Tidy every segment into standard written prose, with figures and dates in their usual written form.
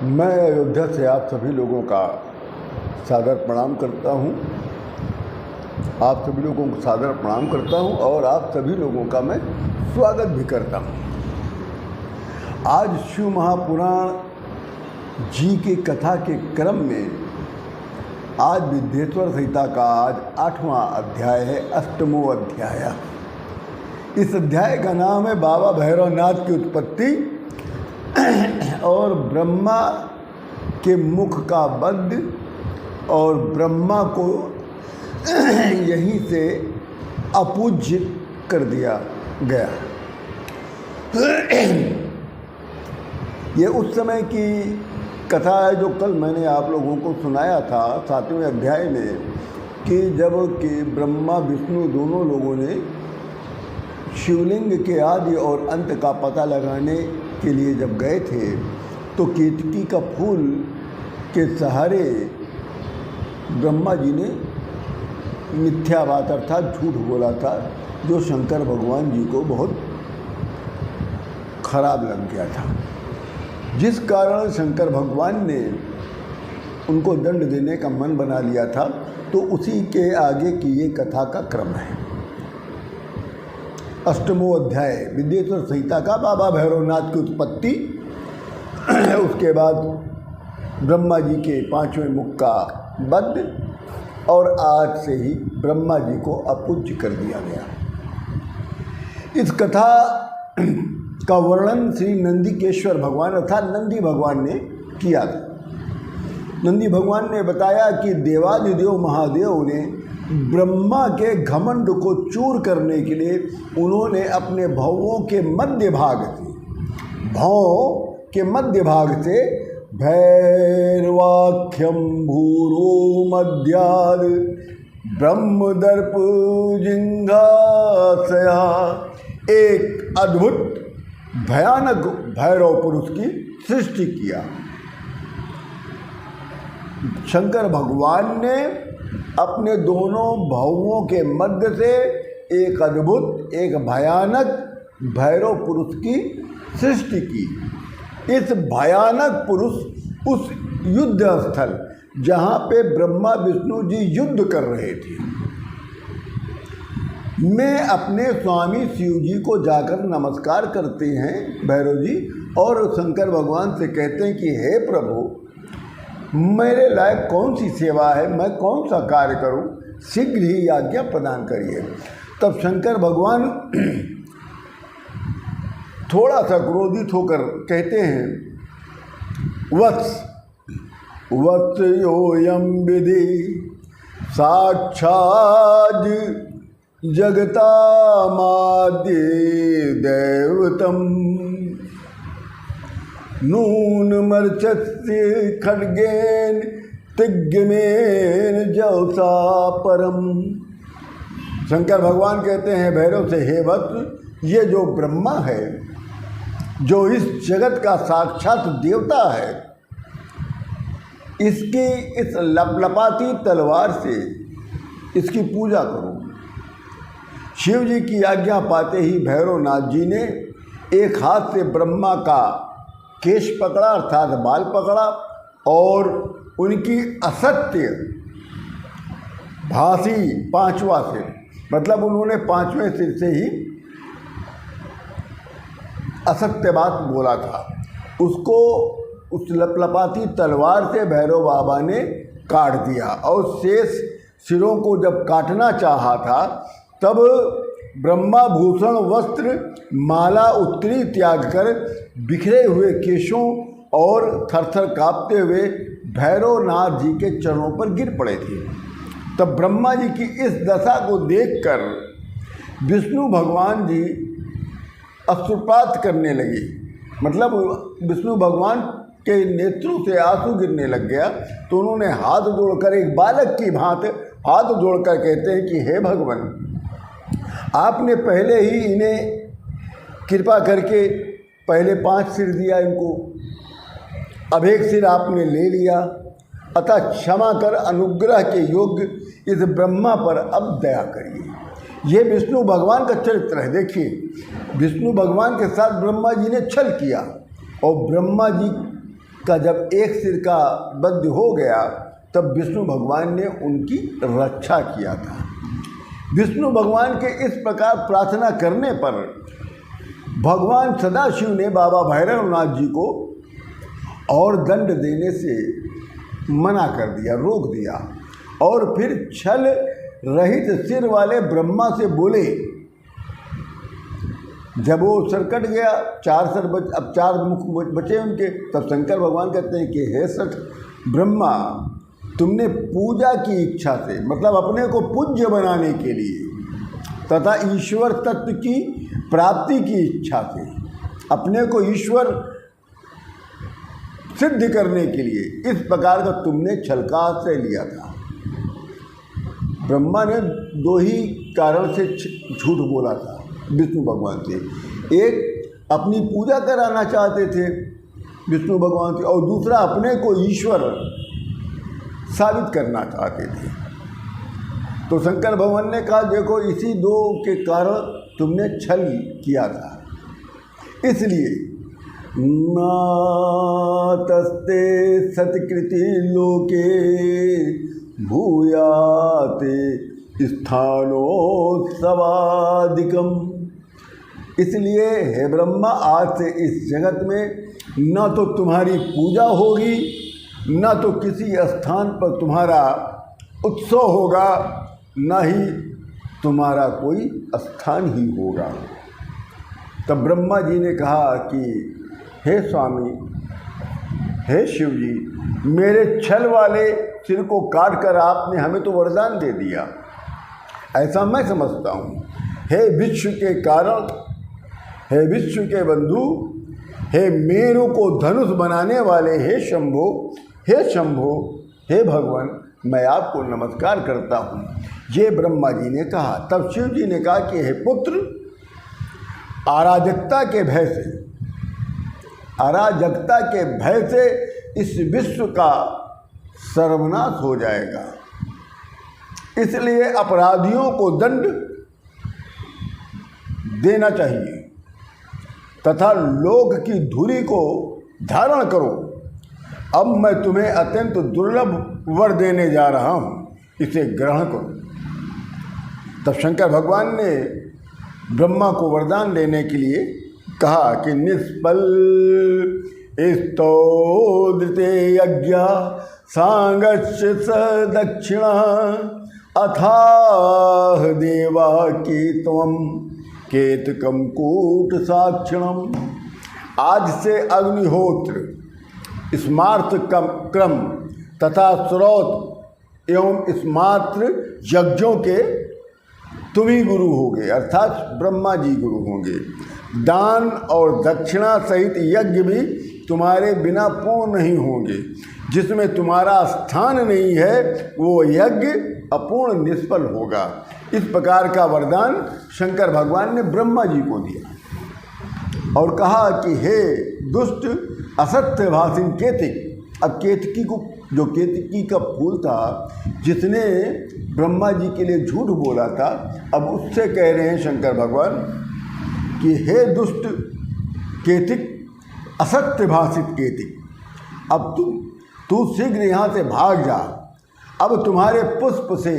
मैं अयोध्या से आप सभी लोगों का सादर प्रणाम करता हूं। आप सभी लोगों को सादर प्रणाम करता हूं और आप सभी लोगों का मैं स्वागत भी करता हूं। आज शिव महापुराण जी की कथा के क्रम में आज विद्येश्वर संहिता का आज 8वां अध्याय है, 8वां अध्याय। इस अध्याय का नाम है बाबा भैरवनाथ की उत्पत्ति और ब्रह्मा के मुख का बद्ध और ब्रह्मा को यहीं से अपूज्य कर दिया गया। ये उस समय की कथा है जो कल मैंने आप लोगों को सुनाया था 7वें अध्याय में, कि जब कि ब्रह्मा विष्णु दोनों लोगों ने शिवलिंग के आदि और अंत का पता लगाने के लिए जब गए थे तो केतकी का फूल के सहारे ब्रह्मा जी ने मिथ्या बात अर्थात झूठ बोला था, जो शंकर भगवान जी को बहुत खराब लग गया था, जिस कारण शंकर भगवान ने उनको दंड देने का मन बना लिया था। तो उसी के आगे की ये कथा का क्रम है। 8वां अध्याय विद्येश्वर संहिता का बाबा भैरवनाथ की उत्पत्ति, उसके बाद ब्रह्मा जी के 5वें मुख का बद्ध और आज से ही ब्रह्मा जी को अपूज्य कर दिया गया। इस कथा का वर्णन श्री नंदिकेश्वर भगवान अर्थात नंदी भगवान ने किया था। नंदी भगवान ने बताया कि देवादिदेव महादेव ने ब्रह्मा के घमंड को चूर करने के लिए उन्होंने अपने भवों के मध्य भाग से भैरवाख्यम भूरो मध्याद ब्रह्मदर्प जिंघासया एक अद्भुत भयानक भैरव पुरुष की सृष्टि किया। शंकर भगवान ने अपने दोनों भवों के मध्य से एक अद्भुत एक भयानक भैरव पुरुष की सृष्टि की। इस भयानक पुरुष उस युद्ध स्थल जहाँ पे ब्रह्मा विष्णु जी युद्ध कर रहे थे में अपने स्वामी शिव जी को जाकर नमस्कार करते हैं भैरव जी, और शंकर भगवान से कहते हैं कि हे प्रभु, मेरे लायक कौन सी सेवा है, मैं कौन सा कार्य करूं, शीघ्र ही आज्ञा प्रदान करिए। तब शंकर भगवान थोड़ा सा क्रोधित होकर कहते हैं, वत्स योयम विधि साक्षात् जगतामाद्य दैवतम नून मर्चस्य खड्गेन तिग्मेन जौसा परम। शंकर भगवान कहते हैं भैरव से, हे वत्स, ये जो ब्रह्मा है, जो इस जगत का साक्षात देवता है, इसकी इस लपलपाती तलवार से इसकी पूजा करो। शिव जी की आज्ञा पाते ही भैरवनाथ जी ने एक हाथ से ब्रह्मा का केश पकड़ा अर्थात बाल पकड़ा और उनकी असत्य भाषी 5वां सिर, मतलब उन्होंने 5वें सिर से ही असत्य बात बोला था, उसको उस लपलपाती तलवार से भैरव बाबा ने काट दिया। और शेष सिरों को जब काटना चाहा था तब ब्रह्मा भूषण वस्त्र माला उत्तरी त्याग कर बिखरे हुए केशों और थरथर कांपते हुए भैरवनाथ जी के चरणों पर गिर पड़े थे। तब ब्रह्मा जी की इस दशा को देखकर विष्णु भगवान जी अश्रुपात करने लगे, मतलब विष्णु भगवान के नेत्रों से आंसू गिरने लग गया। तो उन्होंने हाथ जोड़कर एक बालक की भांति हाथ जोड़कर कहते हैं कि हे भगवान, आपने पहले ही इन्हें कृपा करके पहले 5 सिर दिया इनको, अब एक सिर आपने ले लिया, अतः क्षमा कर अनुग्रह के योग्य इस ब्रह्मा पर अब दया करिए। ये विष्णु भगवान का चरित्र है। देखिए, विष्णु भगवान के साथ ब्रह्मा जी ने छल किया और ब्रह्मा जी का जब एक सिर का वध हो गया तब विष्णु भगवान ने उनकी रक्षा किया था। विष्णु भगवान के इस प्रकार प्रार्थना करने पर भगवान सदाशिव ने बाबा भैरवनाथ जी को और दंड देने से मना कर दिया, रोक दिया, और फिर छल रहित सिर वाले ब्रह्मा से बोले। जब वो सर कट गया, चार सर अब चार मुख बचे उनके, तब शंकर भगवान कहते हैं कि हे सठ ब्रह्मा, तुमने पूजा की इच्छा से, मतलब अपने को पूज्य बनाने के लिए तथा ईश्वर तत्व की प्राप्ति की इच्छा से, अपने को ईश्वर सिद्ध करने के लिए इस प्रकार का तुमने छलकाश्रय लिया था। ब्रह्मा ने दो ही कारण से झूठ बोला था विष्णु भगवान से। एक, अपनी पूजा कराना चाहते थे विष्णु भगवान से, और दूसरा, अपने को ईश्वर साबित करना चाहते थे। तो शंकर भगवान ने कहा, देखो इसी दो के कारण तुमने छल किया था, इसलिए नातस्ते सत्कृति लोके भूयाते स्थानोत्सवादिकम। इसलिए हे ब्रह्मा, आज से इस जगत में न तो तुम्हारी पूजा होगी, न तो किसी स्थान पर तुम्हारा उत्सव होगा, न ही तुम्हारा कोई स्थान ही होगा। तब ब्रह्मा जी ने कहा कि हे स्वामी, हे शिव जी, मेरे छल वाले सिर को काट कर आपने हमें तो वरदान दे दिया, ऐसा मैं समझता हूँ। हे विश्व के कारण, हे विश्व के बंधु, हे मेरु को धनुष बनाने वाले हे शंभो, हे शंभो, हे भगवान, मैं आपको नमस्कार करता हूँ, ये ब्रह्मा जी ने कहा। तब शिव जी ने कहा कि हे पुत्र, अराजकता के भय से इस विश्व का सर्वनाश हो जाएगा, इसलिए अपराधियों को दंड देना चाहिए तथा लोक की धुरी को धारण करो। अब मैं तुम्हें अत्यंत दुर्लभ वर देने जा रहा हूँ, इसे ग्रहण करो। तब शंकर भगवान ने ब्रह्मा को वरदान देने के लिए कहा कि निष्फल स्तोदृते यज्ञ सांगस्य स दक्षिणा अथाह देवा केतवम केतकम कूट साक्षिणम। आज से अग्निहोत्र, स्मार्त क्रम तथा स्रोत एवं स्मार्त यज्ञों के तुम ही गुरु होगे, अर्थात ब्रह्मा जी गुरु होंगे। दान और दक्षिणा सहित यज्ञ भी तुम्हारे बिना पूर्ण नहीं होंगे। जिसमें तुम्हारा स्थान नहीं है वो यज्ञ अपूर्ण निष्फल होगा। इस प्रकार का वरदान शंकर भगवान ने ब्रह्मा जी को दिया और कहा कि हे दुष्ट असत्य भाषिन केतिक। अब केतकी को, जो केतकी का फूल था जिसने ब्रह्मा जी के लिए झूठ बोला था, अब उससे कह रहे हैं शंकर भगवान कि हे दुष्ट केतिक, असत्य भाषित केतिक, अब तू शीघ्र यहाँ से भाग जा। अब तुम्हारे पुष्प से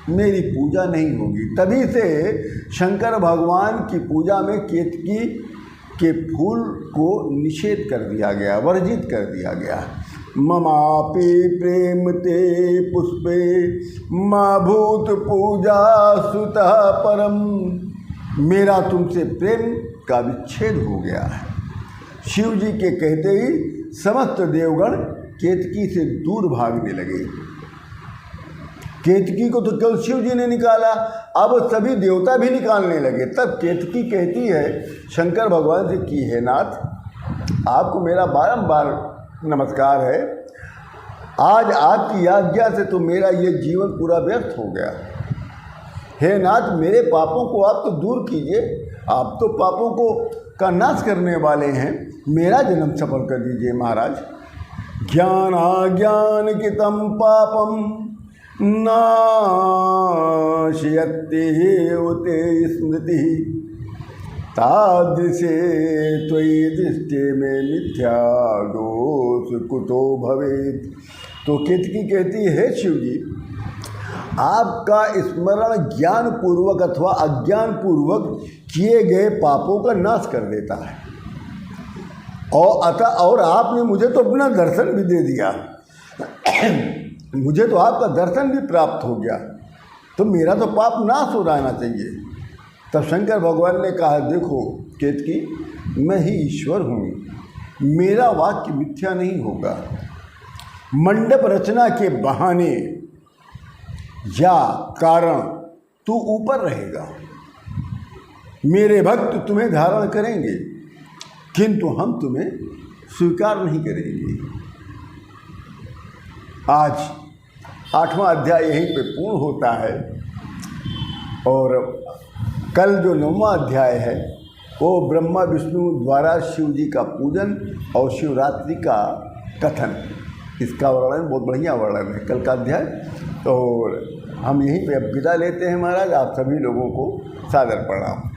मेरी पूजा नहीं होगी। तभी से शंकर भगवान की पूजा में केतकी के फूल को निषेध कर दिया गया, वर्जित कर दिया गया। ममापि प्रेम ते पुष्पे मा भूत पूजा सुतः परम। मेरा तुमसे प्रेम का विच्छेद हो गया है। शिव जी के कहते ही समस्त देवगण केतकी से दूर भागने लगे। केतकी को तो केवल शिव जी ने निकाला, अब सभी देवता भी निकालने लगे। तब केतकी कहती है शंकर भगवान से कि हे नाथ, आपको मेरा बारंबार नमस्कार है। आज आपकी आज्ञा से तो मेरा ये जीवन पूरा व्यर्थ हो गया। हे नाथ, मेरे पापों को आप तो दूर कीजिए, आप तो पापों को का नाश करने वाले हैं। मेरा जन्म सफल कर दीजिए महाराज। ज्ञानाज्ञान कितम पापम नाशयते उते स्मृति। तादृशे त्वयि दृष्टि में मिथ्या दोष कुतो भवेत्। तो केतकी कहती है शिव जी, आपका स्मरण ज्ञान पूर्वक अथवा अज्ञान पूर्वक किए गए पापों का नाश कर देता है, और आपने मुझे तो अपना दर्शन भी दे दिया मुझे तो आपका दर्शन भी प्राप्त हो गया, तो मेरा तो पाप नाश हो जाना चाहिए। तब शंकर भगवान ने कहा, देखो केतकी, मैं ही ईश्वर हूँ, मेरा वाक्य मिथ्या नहीं होगा। मंडप रचना के बहाने या कारण तू ऊपर रहेगा, मेरे भक्त तुम्हें धारण करेंगे, किंतु हम तुम्हें स्वीकार नहीं करेंगे। आज 8वां अध्याय यहीं पे पूर्ण होता है, और कल जो 9वां अध्याय है वो ब्रह्मा विष्णु द्वारा शिव जी का पूजन और शिवरात्रि का कथन, इसका वर्णन बहुत बढ़िया वर्णन है कल का अध्याय। और हम यहीं पे अब विदा लेते हैं महाराज। आप सभी लोगों को सादर प्रणाम।